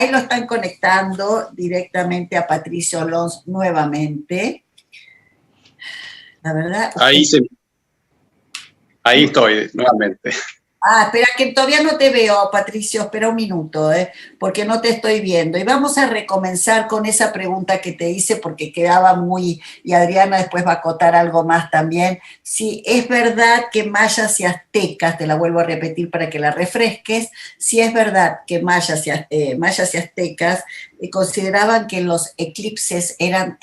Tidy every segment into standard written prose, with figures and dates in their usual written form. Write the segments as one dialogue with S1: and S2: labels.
S1: Ahí lo están conectando directamente a Patricio Lons nuevamente. La verdad.
S2: Ahí estoy, nuevamente.
S1: Espera, que todavía no te veo, Patricio, espera un minuto, porque no te estoy viendo. Y vamos a recomenzar con esa pregunta que te hice, porque quedaba muy, y Adriana después va a acotar algo más también. Si es verdad que mayas y aztecas, te la vuelvo a repetir para que la refresques, si es verdad que mayas y aztecas consideraban que los eclipses eran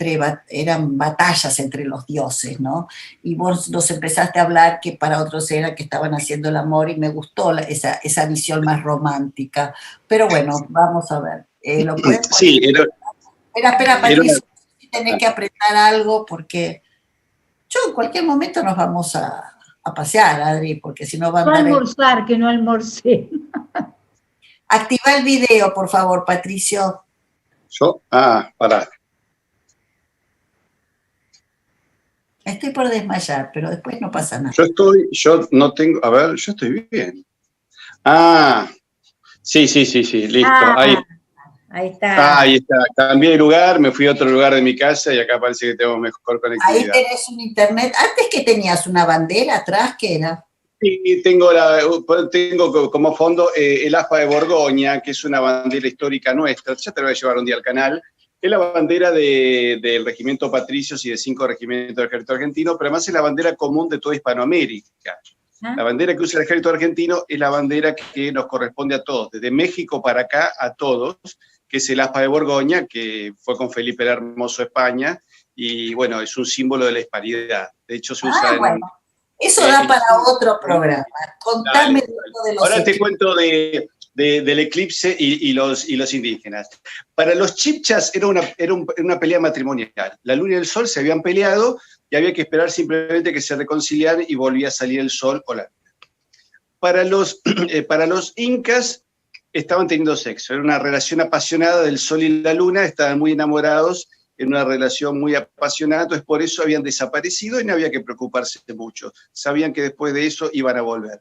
S1: batallas entre los dioses, ¿no? Y vos nos empezaste a hablar que para otros era que estaban haciendo el amor y me gustó esa visión más romántica. Pero bueno, vamos a ver. ¿Lo puedes poner?
S2: Sí,
S1: Espera, Patricio, tenés que apretar algo porque yo en cualquier momento nos vamos a pasear, Adri, porque si no va a andar...
S3: No almorzar, que no almorcé.
S1: Activa el video, por favor, Patricio.
S2: ¿Yo? Pará.
S1: Estoy por desmayar, pero después no pasa nada.
S2: Yo no tengo, a ver, yo estoy bien. Sí, listo.
S3: Ahí está.
S2: Ahí está. Cambié de lugar, me fui a otro lugar de mi casa y acá parece que tengo mejor conectividad.
S1: Ahí tenés un internet. Antes que tenías una bandera atrás, ¿qué era?
S2: Sí, tengo como fondo el AFA de Borgoña, que es una bandera histórica nuestra. Ya te lo voy a llevar un día al canal. Es la bandera del Regimiento Patricios y de 5 regimientos del Ejército Argentino, pero además es la bandera común de toda Hispanoamérica. La bandera que usa el Ejército Argentino es la bandera que nos corresponde a todos, desde México para acá a todos, que es el AFA de Borgoña, que fue con Felipe el Hermoso España, y bueno, es un símbolo de la hispanidad. De hecho, se usa
S1: bueno. Eso da para otro programa. Contame de los
S2: Ahora te cuento del eclipse y los indígenas. Para los chibchas era una pelea matrimonial. La luna y el sol se habían peleado y había que esperar simplemente que se reconciliaran y volvía a salir el sol o la luna. Para los incas estaban teniendo sexo. Era una relación apasionada del sol y la luna, estaban muy enamorados, en una relación muy apasionada, entonces por eso habían desaparecido y no había que preocuparse mucho. Sabían que después de eso iban a volver.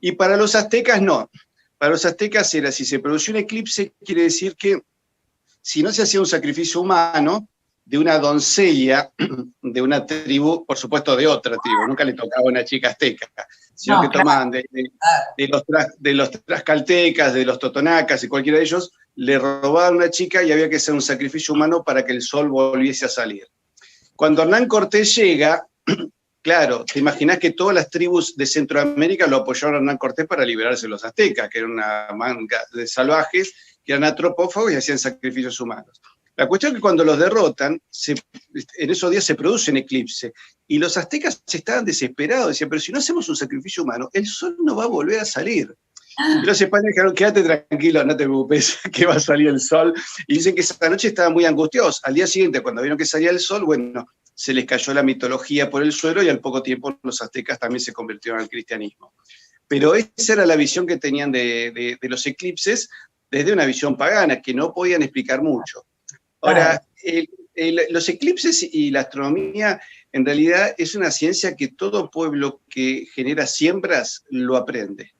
S2: Y para los aztecas no. Para los aztecas era, si se produció un eclipse, quiere decir que si no se hacía un sacrificio humano de una doncella de una tribu, por supuesto de otra tribu, nunca le tocaba a una chica azteca, sino que tomaban de los tlaxcaltecas, de los totonacas y cualquiera de ellos, le robaban una chica y había que hacer un sacrificio humano para que el sol volviese a salir. Cuando Hernán Cortés llega, claro, te imaginás que todas las tribus de Centroamérica lo apoyaron a Hernán Cortés para liberarse de los aztecas, que eran una manga de salvajes, que eran antropófagos y hacían sacrificios humanos. La cuestión es que cuando los derrotan, en esos días se produce un eclipse, y los aztecas estaban desesperados, decían, pero si no hacemos un sacrificio humano, el sol no va a volver a salir. Y los españoles dijeron, quédate tranquilo, no te preocupes, que va a salir el sol. Y dicen que esa noche estaban muy angustiados. Al día siguiente, cuando vieron que salía el sol, bueno, se les cayó la mitología por el suelo y al poco tiempo los aztecas también se convirtieron al cristianismo. Pero esa era la visión que tenían de los eclipses desde una visión pagana, que no podían explicar mucho. Ahora, los eclipses y la astronomía en realidad es una ciencia que todo pueblo que genera siembras lo aprende.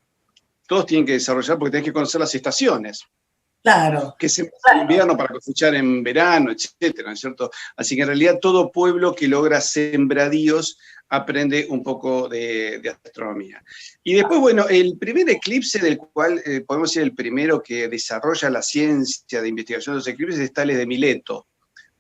S2: Todos tienen que desarrollar porque tienen que conocer las estaciones.
S1: Claro.
S2: Que se en invierno para cosechar en verano, etcétera, ¿no es cierto? Así que en realidad todo pueblo que logra sembradíos aprende un poco de astronomía. Y después, bueno, el primer eclipse del cual podemos decir el primero que desarrolla la ciencia de investigación de los eclipses es Tales de Mileto,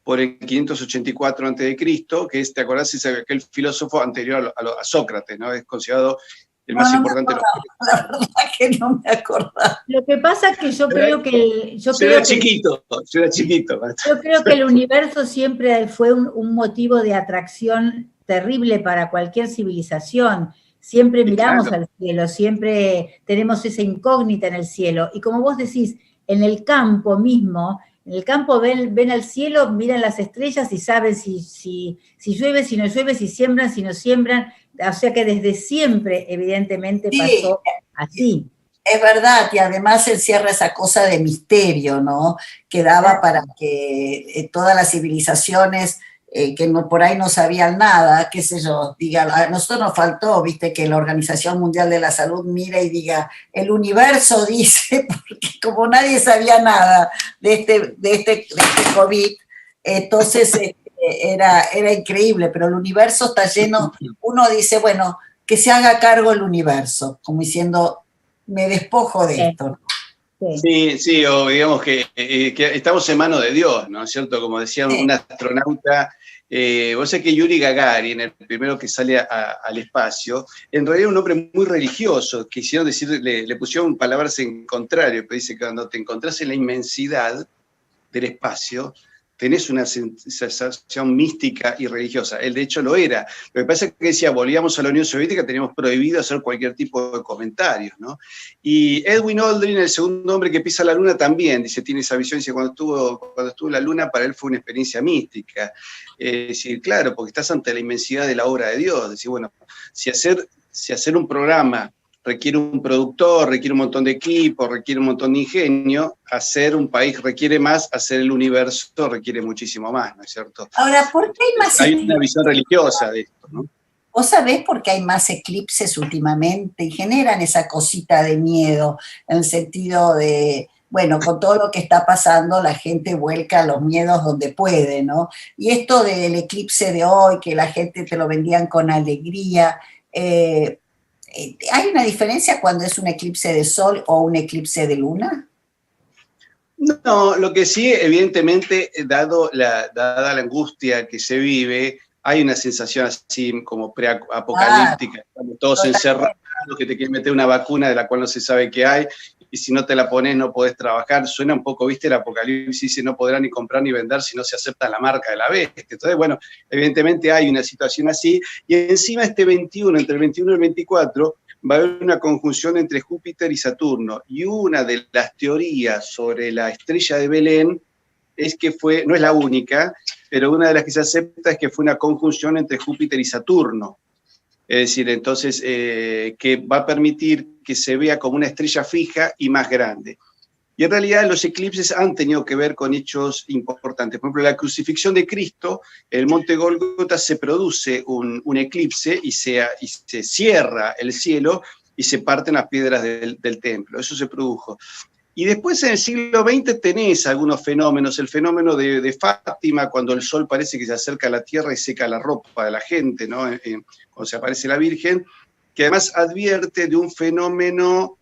S2: por el 584 a.C., que es, ¿te acordás? Es aquel filósofo anterior a Sócrates, ¿no? Es considerado el más importante de los
S1: filósofos. La verdad que no me acordaba.
S3: Lo que pasa es que yo creo que...
S2: Yo era chiquito.
S3: Yo creo que el universo siempre fue un motivo de atracción terrible para cualquier civilización. Siempre miramos al cielo, siempre tenemos esa incógnita en el cielo. Y como vos decís, en el campo mismo, en el campo ven al cielo, miran las estrellas y saben si llueve, si no llueve, si siembran, si no siembran. O sea que desde siempre, evidentemente, pasó así.
S1: Es verdad, y además se encierra esa cosa de misterio, ¿no? Que daba para que todas las civilizaciones que no, por ahí no sabían nada, qué sé yo, diga, a nosotros nos faltó, viste, que la Organización Mundial de la Salud mire y diga, el universo dice, porque como nadie sabía nada de este COVID, entonces era increíble, pero el universo está lleno, uno dice, bueno, que se haga cargo el universo, como diciendo, me despojo de esto.
S2: Sí, sí, o digamos que estamos en manos de Dios, ¿no es cierto? Como decía un astronauta, vos sabés que Yuri Gagarin, el primero que sale al espacio, en realidad un hombre muy religioso, quisieron decir, le pusieron palabras en contrario, pero dice que cuando te encontrás en la inmensidad del espacio, tenés una sensación mística y religiosa. Él de hecho lo era. Lo que pasa es que decía, volvíamos a la Unión Soviética, teníamos prohibido hacer cualquier tipo de comentarios, ¿no? Y Edwin Aldrin, el segundo hombre que pisa la luna, también, dice, tiene esa visión, dice, cuando estuvo en la luna, para él fue una experiencia mística. Es decir, claro, porque estás ante la inmensidad de la obra de Dios. Es decir, bueno, si hacer un programa requiere un productor, requiere un montón de equipo, requiere un montón de ingenio, hacer un país requiere más, hacer el universo requiere muchísimo más, ¿no es cierto?
S1: Ahora, ¿por qué hay más
S2: eclipses? Hay una visión religiosa de esto, ¿no?
S1: ¿Vos sabés por qué hay más eclipses últimamente y generan esa cosita de miedo, en el sentido de, bueno, con todo lo que está pasando, la gente vuelca los miedos donde puede, ¿no? Y esto del eclipse de hoy, que la gente te lo vendían con alegría, ¿hay una diferencia cuando es un eclipse de sol o un eclipse de luna?
S2: No, lo que sí, evidentemente, dada la angustia que se vive, hay una sensación así como preapocalíptica, estamos todos encerrados, que te quieren meter una vacuna de la cual no se sabe qué hay, y si no te la pones no podés trabajar. Suena un poco, viste, el apocalipsis, y no podrán ni comprar ni vender si no se acepta la marca de la bestia. Entonces, bueno, evidentemente hay una situación así, y encima entre el 21 y el 24, va a haber una conjunción entre Júpiter y Saturno, y una de las teorías sobre la estrella de Belén es que no es la única, pero una de las que se acepta es que fue una conjunción entre Júpiter y Saturno. Es decir, entonces, que va a permitir que se vea como una estrella fija y más grande. Y en realidad los eclipses han tenido que ver con hechos importantes. Por ejemplo, la crucifixión de Cristo, en el monte Gólgota se produce un eclipse y se cierra el cielo y se parten las piedras del templo. Eso se produjo. Y después en el siglo XX tenés algunos fenómenos, el fenómeno de Fátima, cuando el sol parece que se acerca a la tierra y seca la ropa de la gente, ¿no? Cuando se aparece la Virgen, que además advierte de un fenómeno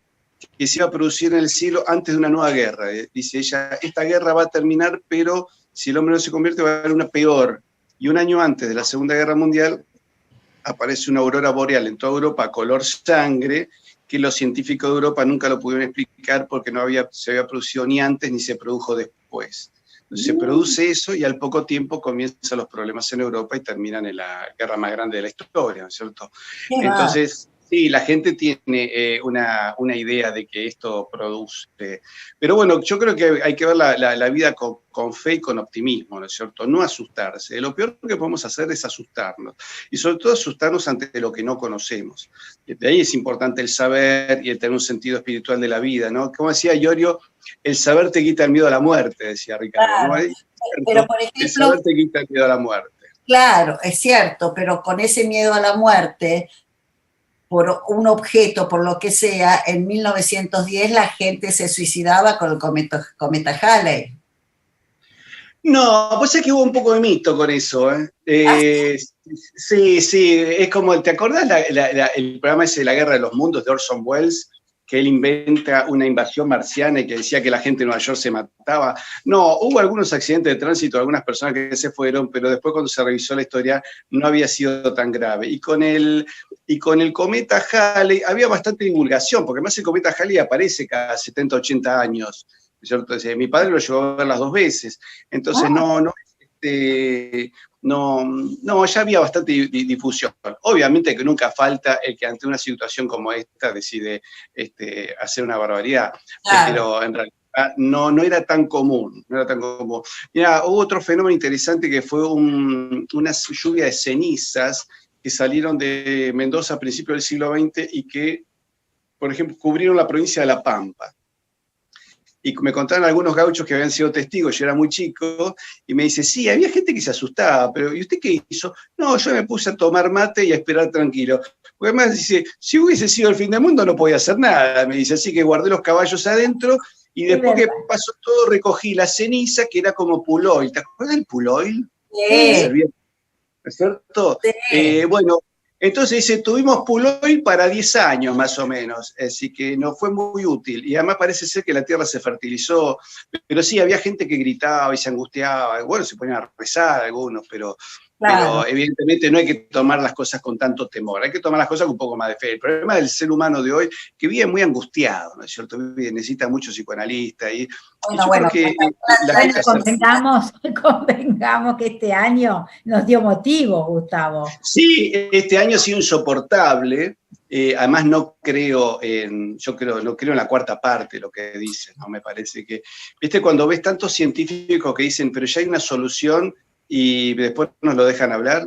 S2: que se iba a producir en el cielo antes de una nueva guerra. Dice ella, esta guerra va a terminar, pero si el hombre no se convierte va a haber una peor. Y un año antes de la Segunda Guerra Mundial aparece una aurora boreal en toda Europa, color sangre, que los científicos de Europa nunca lo pudieron explicar porque se había producido ni antes ni se produjo después. Entonces se produce eso y al poco tiempo comienzan los problemas en Europa y terminan en la guerra más grande de la historia, ¿no es cierto? Entonces, sí, la gente tiene una idea de que esto produce. Pero bueno, yo creo que hay que ver la vida con fe y con optimismo, ¿no es cierto? No asustarse. Lo peor que podemos hacer es asustarnos. Y sobre todo asustarnos ante lo que no conocemos. De ahí es importante el saber y el tener un sentido espiritual de la vida, ¿no? Como decía Iorio, el saber te quita el miedo a la muerte, decía Ricardo.
S1: Claro,
S2: ¿no?
S1: pero por ejemplo,
S2: el saber te quita el miedo a la muerte.
S1: Claro, es cierto, pero con ese miedo a la muerte, por un objeto, por lo que sea, en 1910 la gente se suicidaba con el cometa Halley.
S2: No, pues es que hubo un poco de mito con eso. Sí, es como, ¿te acordás el programa ese de la Guerra de los Mundos de Orson Welles? Que él inventa una invasión marciana y que decía que la gente de Nueva York se mataba. No, hubo algunos accidentes de tránsito, algunas personas que se fueron, pero después cuando se revisó la historia no había sido tan grave. Y con el cometa Halley había bastante divulgación, porque además el cometa Halley aparece cada 70, 80 años. ¿Cierto? Mi padre lo llevó a ver las 2 veces. Entonces ya había bastante difusión. Obviamente que nunca falta el que ante una situación como esta decide hacer una barbaridad, pero en realidad no era tan común. Mira, hubo otro fenómeno interesante que fue una lluvia de cenizas que salieron de Mendoza a principios del siglo XX y que, por ejemplo, cubrieron la provincia de La Pampa. y me contaron algunos gauchos que habían sido testigos, yo era muy chico, y me dice, sí, había gente que se asustaba, pero ¿y usted qué hizo? No, yo me puse a tomar mate y a esperar tranquilo. Porque además dice, si hubiese sido el fin del mundo no podía hacer nada, me dice, así que guardé los caballos adentro, y después que pasó todo recogí la ceniza, que era como pull oil. ¿Te acuerdas del pull oil?
S1: Sí.
S2: ¿No es cierto?
S1: Sí.
S2: Bueno, entonces dice, tuvimos pull oil para 10 años más o menos, así que nos fue muy útil. Y además parece ser que la tierra se fertilizó, pero sí, había gente que gritaba y se angustiaba, bueno, se ponían a rezar algunos, pero evidentemente no hay que tomar las cosas con tanto temor, hay que tomar las cosas con un poco más de fe. El problema del ser humano de hoy, que vive muy angustiado, ¿no es cierto? Necesita mucho psicoanalista. Y yo creo que
S3: convengamos que este año nos dio motivo, Gustavo.
S2: Sí, este año ha sido insoportable. Además no creo no creo en la cuarta parte, lo que dicen, ¿no? Me parece que, viste, cuando ves tantos científicos que dicen, pero ya hay una solución, y después nos lo dejan hablar,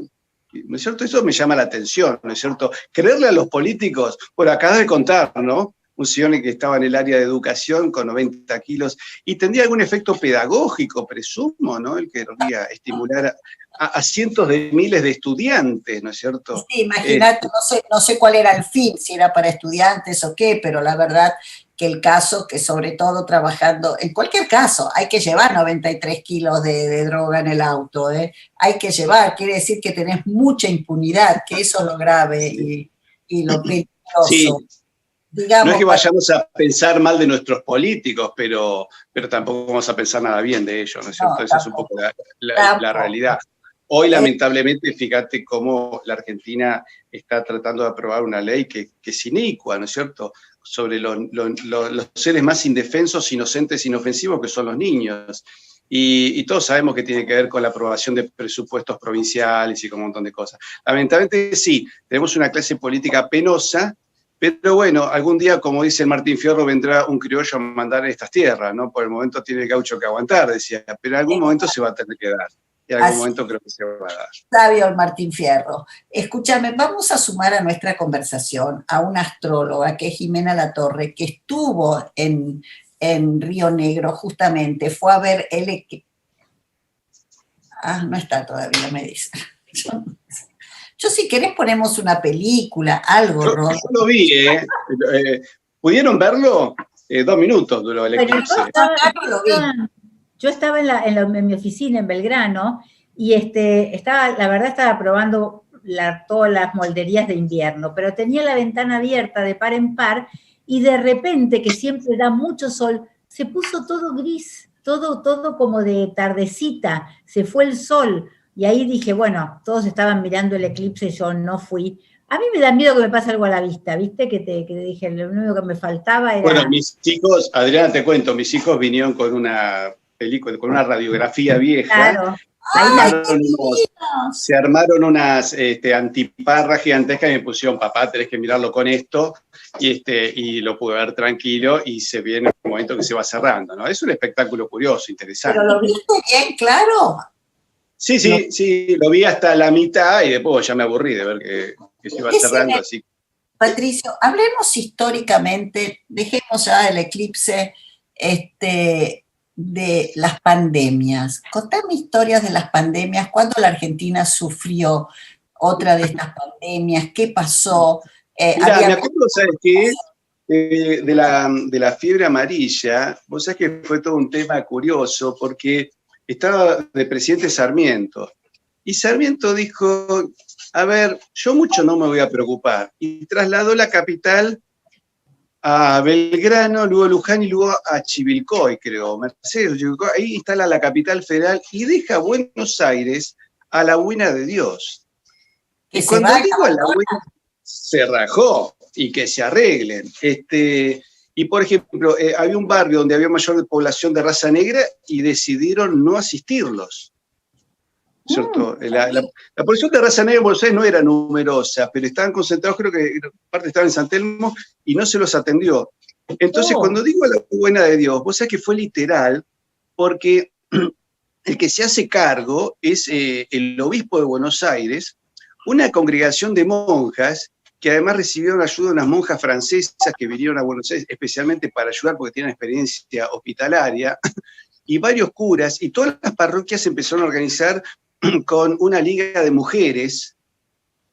S2: ¿no es cierto? Eso me llama la atención, ¿no es cierto? Creerle a los políticos, bueno, acabas de contar, ¿no? Un señor que estaba en el área de educación con 90 kilos, y tendría algún efecto pedagógico, presumo, ¿no? El que quería estimular a cientos de miles de estudiantes, ¿no es cierto?
S1: Sí, imagínate, no sé cuál era el fin, si era para estudiantes o qué, pero la verdad que el caso, que sobre todo trabajando, en cualquier caso, hay que llevar 93 kilos de droga en el auto, ¿eh? Hay que llevar, quiere decir que tenés mucha impunidad, que eso es lo grave y lo peligroso.
S2: Sí.
S1: Digamos,
S2: no es que vayamos a pensar mal de nuestros políticos, pero tampoco vamos a pensar nada bien de ellos, ¿no es cierto? Esa es un poco la realidad. Hoy, lamentablemente, fíjate cómo la Argentina está tratando de aprobar una ley que es inicua, ¿no es cierto?, sobre los seres más indefensos, inocentes, inofensivos, que son los niños. Y todos sabemos que tiene que ver con la aprobación de presupuestos provinciales y con un montón de cosas. Lamentablemente, sí, tenemos una clase política penosa, pero bueno, algún día, como dice el Martín Fierro, vendrá un criollo a mandar estas tierras, ¿no? Por el momento tiene el gaucho que aguantar, decía, pero en algún momento se va a tener que dar. Y en algún momento creo que se va a dar.
S1: Sabio el Martín Fierro. Escúchame, vamos a sumar a nuestra conversación a una astróloga que es Jimena Latorre, que estuvo en Río Negro justamente, fue a ver el... no está todavía, me dice. Yo si querés ponemos una película, algo,
S2: Yo lo vi, ¿pudieron verlo? 2 minutos duró el eclipse.
S3: Yo estaba en mi oficina en Belgrano y la verdad estaba probando todas las molderías de invierno, pero tenía la ventana abierta de par en par y de repente, que siempre da mucho sol, se puso todo gris, todo como de tardecita, se fue el sol. Y ahí dije, bueno, todos estaban mirando el eclipse, yo no fui. A mí me da miedo que me pase algo a la vista, ¿viste? Que dije, lo único que me faltaba era...
S2: Bueno, mis hijos, Adriana, te cuento, mis hijos vinieron con una película, con una radiografía vieja.
S3: Claro.
S2: Se armaron unas antiparras gigantescas y me pusieron, papá, tenés que mirarlo con esto, y lo pude ver tranquilo, y se viene un momento que se va cerrando, ¿no? Es un espectáculo curioso, interesante.
S1: ¿Pero lo viste bien, claro?
S2: Sí, lo vi hasta la mitad y después ya me aburrí de ver que se iba cerrando así.
S1: Patricio, hablemos históricamente, dejemos ya el eclipse de las pandemias. Contame historias de las pandemias, cuándo la Argentina sufrió otra de estas pandemias, qué pasó.
S2: Mirá, me acuerdo, ¿sabes qué? De la fiebre amarilla, vos sabés que fue todo un tema curioso, porque estaba de presidente Sarmiento, y Sarmiento dijo, a ver, yo mucho no me voy a preocupar, y trasladó la capital a Belgrano, luego a Luján y luego a Chivilcoy, creo, Mercedes, Chivilcoy, ahí instala la capital federal y deja Buenos Aires a la buena de Dios. Y cuando digo a la buena, se rajó, y que se arreglen. Y por ejemplo, había un barrio donde había mayor población de raza negra y decidieron no asistirlos. ¿Cierto? La población de raza negra en Buenos Aires no era numerosa, pero estaban concentrados, creo que parte estaban en San Telmo, y no se los atendió. Entonces, cuando digo a la buena de Dios, vos sabés que fue literal, porque el que se hace cargo es el obispo de Buenos Aires, una congregación de monjas que además recibieron ayuda de unas monjas francesas que vinieron a Buenos Aires especialmente para ayudar porque tenían experiencia hospitalaria, y varios curas, y todas las parroquias se empezaron a organizar con una liga de mujeres,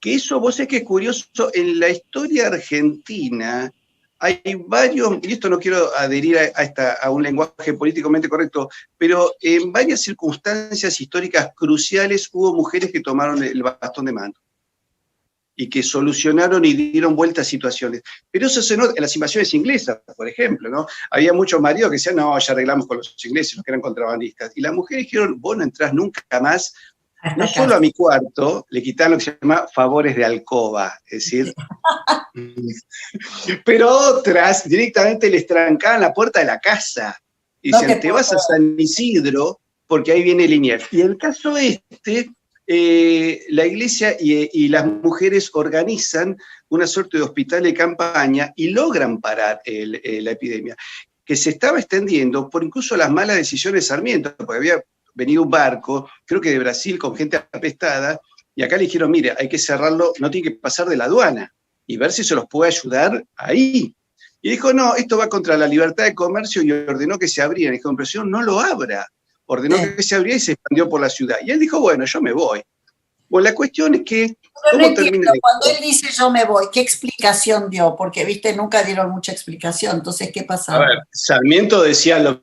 S2: que eso, vos sabés que es curioso, en la historia argentina hay varios, y esto no quiero adherir a un lenguaje políticamente correcto, pero en varias circunstancias históricas cruciales hubo mujeres que tomaron el bastón de mando y que solucionaron y dieron vuelta a situaciones. Pero eso se nota en las invasiones inglesas, por ejemplo, ¿no? Había muchos maridos que decían, no, ya arreglamos con los ingleses, los que eran contrabandistas. Y las mujeres dijeron, vos no entrás nunca más, no solo a mi cuarto, le quitaron lo que se llama favores de alcoba, es decir, pero otras directamente les trancaban la puerta de la casa. Y decían, te vas a San Isidro, porque ahí viene Liniers. Y el caso la iglesia y las mujeres organizan una suerte de hospital de campaña y logran parar la epidemia, que se estaba extendiendo por incluso las malas decisiones de Sarmiento, porque había venido un barco, creo que de Brasil, con gente apestada, y acá le dijeron, mire, hay que cerrarlo, no tiene que pasar de la aduana, y ver si se los puede ayudar ahí. Y dijo, no, esto va contra la libertad de comercio, y ordenó que se abrieran. Y dijo, pero señor, no lo abra. Ordenó que se abriera y se expandió por la ciudad. Y él dijo, bueno, yo me voy. Bueno, la cuestión es que...
S1: ¿Cómo termina? Cuando él dice yo me voy, ¿qué explicación dio? Porque, viste, nunca dieron mucha explicación. Entonces, ¿qué pasaba?
S2: A ver, Sarmiento decía lo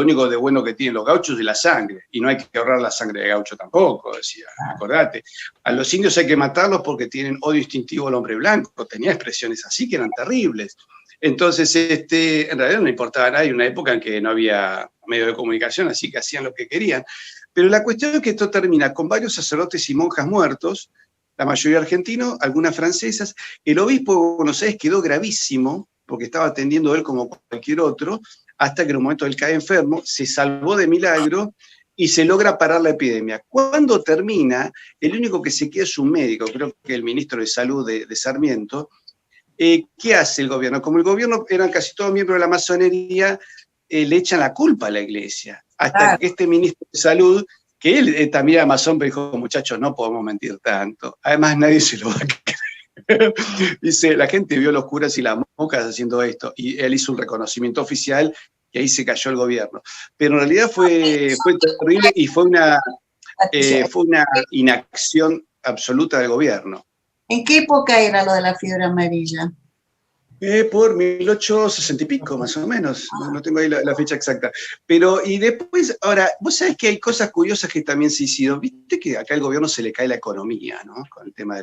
S2: único de bueno que tienen los gauchos es la sangre. Y no hay que ahorrar la sangre de gaucho tampoco, decía. Acordate. A los indios hay que matarlos porque tienen odio instintivo al hombre blanco. Tenía expresiones así que eran terribles. Entonces, en realidad no importaba nada, hay una época en que no había medio de comunicación, así que hacían lo que querían. Pero la cuestión es que esto termina con varios sacerdotes y monjas muertos, la mayoría argentinos, algunas francesas. El obispo de Buenos Aires quedó gravísimo, porque estaba atendiendo él como cualquier otro, hasta que en un momento él cae enfermo, se salvó de milagro y se logra parar la epidemia. Cuando termina, el único que se queda es un médico, creo que el ministro de Salud de Sarmiento. ¿Qué hace el gobierno? Como el gobierno eran casi todos miembros de la masonería, le echan la culpa a la iglesia. Hasta que este ministro de Salud, que él también era masón, pero dijo, muchachos, no podemos mentir tanto. Además, nadie se lo va a creer. Dice, la gente vio los curas y las monjas haciendo esto, y él hizo un reconocimiento oficial, y ahí se cayó el gobierno. Pero en realidad fue terrible y fue una inacción absoluta del gobierno.
S1: ¿En qué época era lo de la fiebre amarilla?
S2: Por 1860 y pico, más o menos. No tengo ahí la fecha exacta. Pero, y después, ahora, vos sabés que hay cosas curiosas que también se hicieron. Viste que acá al gobierno se le cae la economía, ¿no? Con el tema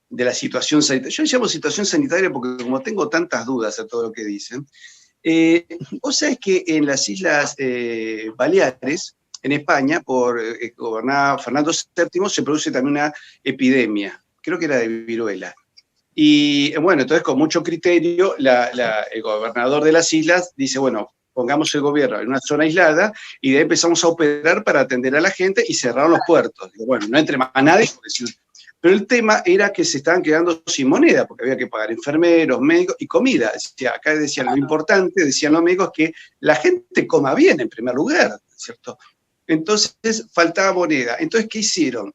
S2: de la situación sanitaria. Yo le llamo situación sanitaria porque como tengo tantas dudas a todo lo que dicen, vos sabés que en las Islas Baleares, en España, por gobernar Fernando VII, se produce también una epidemia. Creo que era de viruela. Y bueno, entonces con mucho criterio, el gobernador de las islas dice, bueno, pongamos el gobierno en una zona aislada y de ahí empezamos a operar para atender a la gente y cerraron los puertos. Digo, bueno, no entre más nadie. Pero el tema era que se estaban quedando sin moneda, porque había que pagar enfermeros, médicos y comida. Acá decían lo importante, decían los médicos, que la gente coma bien en primer lugar, ¿cierto? Entonces faltaba moneda. Entonces, ¿qué hicieron?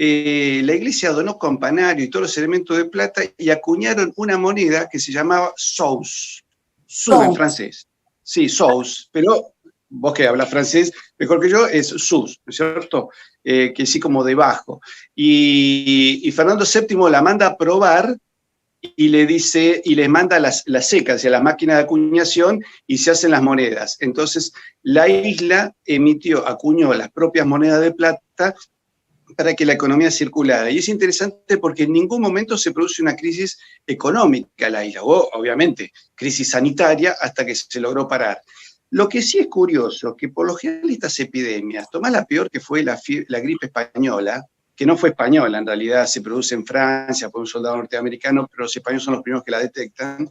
S2: La iglesia donó campanario y todos los elementos de plata y acuñaron una moneda que se llamaba sous. Sous en francés. Sí, sous. Pero vos que hablas francés mejor que yo, es sous, ¿no es cierto? Que sí como debajo. Y Fernando VII la manda a probar y le dice, y les manda las secas, o sea, la máquina de acuñación, y se hacen las monedas. Entonces, la isla acuñó las propias monedas de plata para que la economía circulara. Y es interesante porque en ningún momento se produce una crisis económica en la isla, o obviamente crisis sanitaria hasta que se logró parar. Lo que sí es curioso, que por lo general estas epidemias, tomás la peor que fue la gripe española, que no fue española, en realidad se produce en Francia por un soldado norteamericano, pero los españoles son los primeros que la detectan,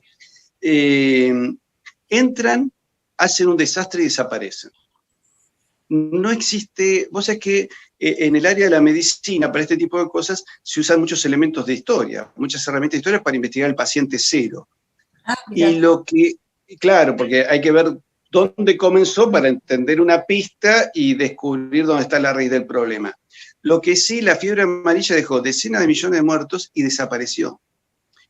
S2: entran, hacen un desastre y desaparecen. No existe, vos sabés que en el área de la medicina, para este tipo de cosas, se usan muchos elementos de historia, muchas herramientas de historia para investigar el paciente cero. Y claro, porque hay que ver dónde comenzó para entender una pista y descubrir dónde está la raíz del problema. Lo que sí, la fiebre amarilla dejó decenas de millones de muertos y desapareció.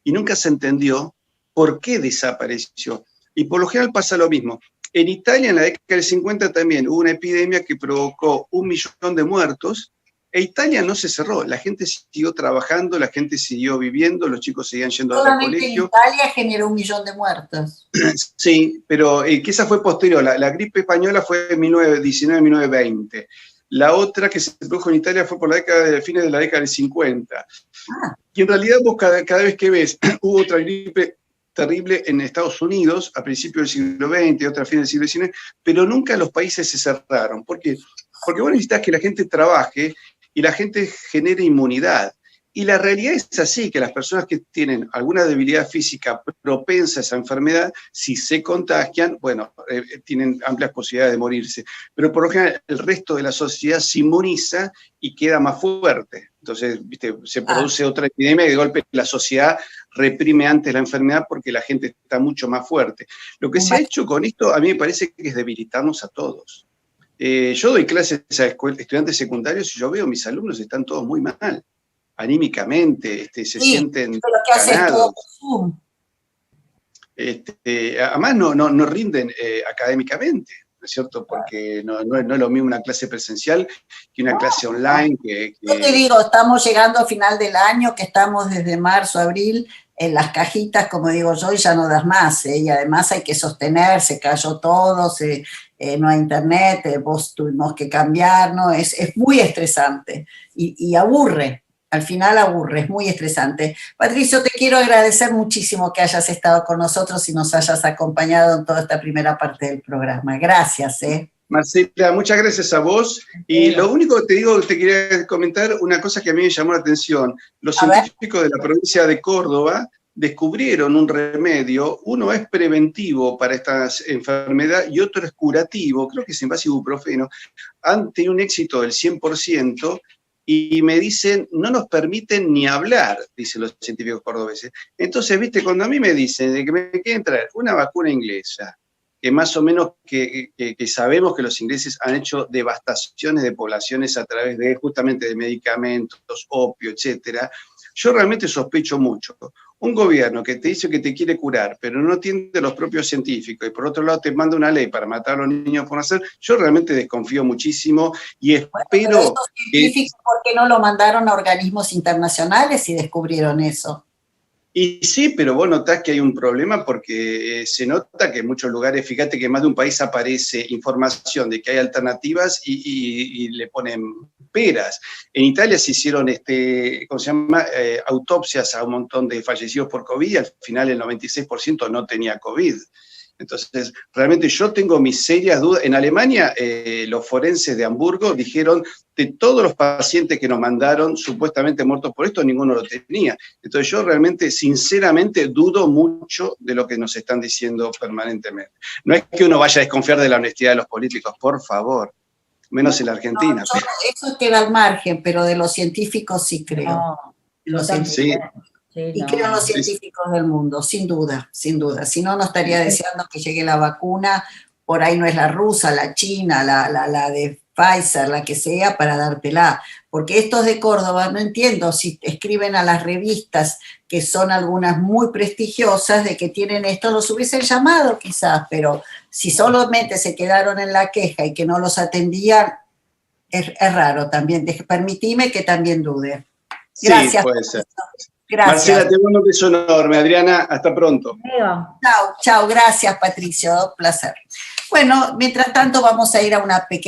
S2: y nunca se entendió por qué desapareció. Y por lo general pasa lo mismo. En Italia, en la década del 50 también hubo una epidemia que provocó 1 millón de muertos, e Italia no se cerró, la gente siguió trabajando, la gente siguió viviendo, los chicos seguían yendo al
S1: Solamente
S2: colegio.
S1: en Italia generó 1 millón de muertos.
S2: Sí, pero que esa fue posterior. La gripe española fue en 1919-1920. La otra que se produjo en Italia fue por la década de fines de la década del 50. Y en realidad vos cada vez que ves, hubo otra gripe terrible en Estados Unidos a principios del siglo XX, otra a fines del siglo XIX, pero nunca los países se cerraron. ¿Por qué? Porque vos necesitas que la gente trabaje y la gente genere inmunidad. Y la realidad es así, que las personas que tienen alguna debilidad física propensa a esa enfermedad, si se contagian, bueno, tienen amplias posibilidades de morirse. Pero por lo general el resto de la sociedad se inmuniza y queda más fuerte. Entonces, ¿viste? Se produce otra epidemia y de golpe la sociedad reprime antes la enfermedad porque la gente está mucho más fuerte. Lo que se ha hecho con esto, a mí me parece que es debilitarnos a todos. Yo doy clases a estudiantes secundarios y yo veo mis alumnos están todos muy mal. Anímicamente, se sienten ganados. Además no rinden académicamente, ¿no es cierto? Porque no es lo mismo una clase presencial que una clase online.
S1: Yo te digo, estamos llegando a final del año, que estamos desde marzo, abril, en las cajitas, como digo yo, y ya no das más, y además hay que sostenerse, cayó todo, no hay internet, vos tuvimos que cambiar, ¿no? Es muy estresante y aburre. Al final aburre, es muy estresante. Patricio, te quiero agradecer muchísimo que hayas estado con nosotros y nos hayas acompañado en toda esta primera parte del programa. Gracias.
S2: Marcela, muchas gracias a vos. Y lo único que te digo, te quería comentar una cosa que a mí me llamó la atención. Los científicos de la provincia de Córdoba descubrieron un remedio, uno es preventivo para esta enfermedad y otro es curativo, creo que es en base a ibuprofeno, han tenido un éxito del 100%, y me dicen, no nos permiten ni hablar, dicen los científicos cordobeses. Entonces, viste, cuando a mí me dicen de que me quieren traer una vacuna inglesa, que más o menos que sabemos que los ingleses han hecho devastaciones de poblaciones a través de justamente de medicamentos, opio, etcétera, yo realmente sospecho mucho. Un gobierno que te dice que te quiere curar, pero no atiende a los propios científicos, y por otro lado te manda una ley para matar a los niños por nacer, yo realmente desconfío muchísimo y espero...
S1: Pero estos científicos, ¿por qué no lo mandaron a organismos internacionales y descubrieron eso?
S2: Y sí, pero vos notás que hay un problema porque se nota que en muchos lugares, fíjate que en más de un país aparece información de que hay alternativas y le ponen peras. En Italia se hicieron, ¿cómo se llama? Autopsias a un montón de fallecidos por COVID y al final el 96% no tenía COVID. Entonces, realmente yo tengo mis serias dudas. En Alemania, los forenses de Hamburgo dijeron de todos los pacientes que nos mandaron supuestamente muertos por esto, ninguno lo tenía. Entonces yo realmente, sinceramente, dudo mucho de lo que nos están diciendo permanentemente. No es que uno vaya a desconfiar de la honestidad de los políticos, por favor, menos en la Argentina.
S1: No, eso queda al margen, pero de los científicos sí creo.
S2: Sí.
S1: Y creo en los científicos del mundo, sin duda, sin duda. Si no, no estaría deseando que llegue la vacuna, por ahí no es la rusa, la china, la de Pfizer, la que sea, para dártela. Porque estos de Córdoba, no entiendo si escriben a las revistas, que son algunas muy prestigiosas, de que tienen esto, los hubiesen llamado quizás, pero si solamente se quedaron en la queja y que no los atendían, es raro también. Permitime que también dude. Gracias.
S2: Sí, puede ser.
S1: Gracias.
S2: Marcela, te mando un beso enorme. Adriana, hasta pronto.
S1: Chao, gracias Patricio, placer. Bueno, mientras tanto vamos a ir a una pequeña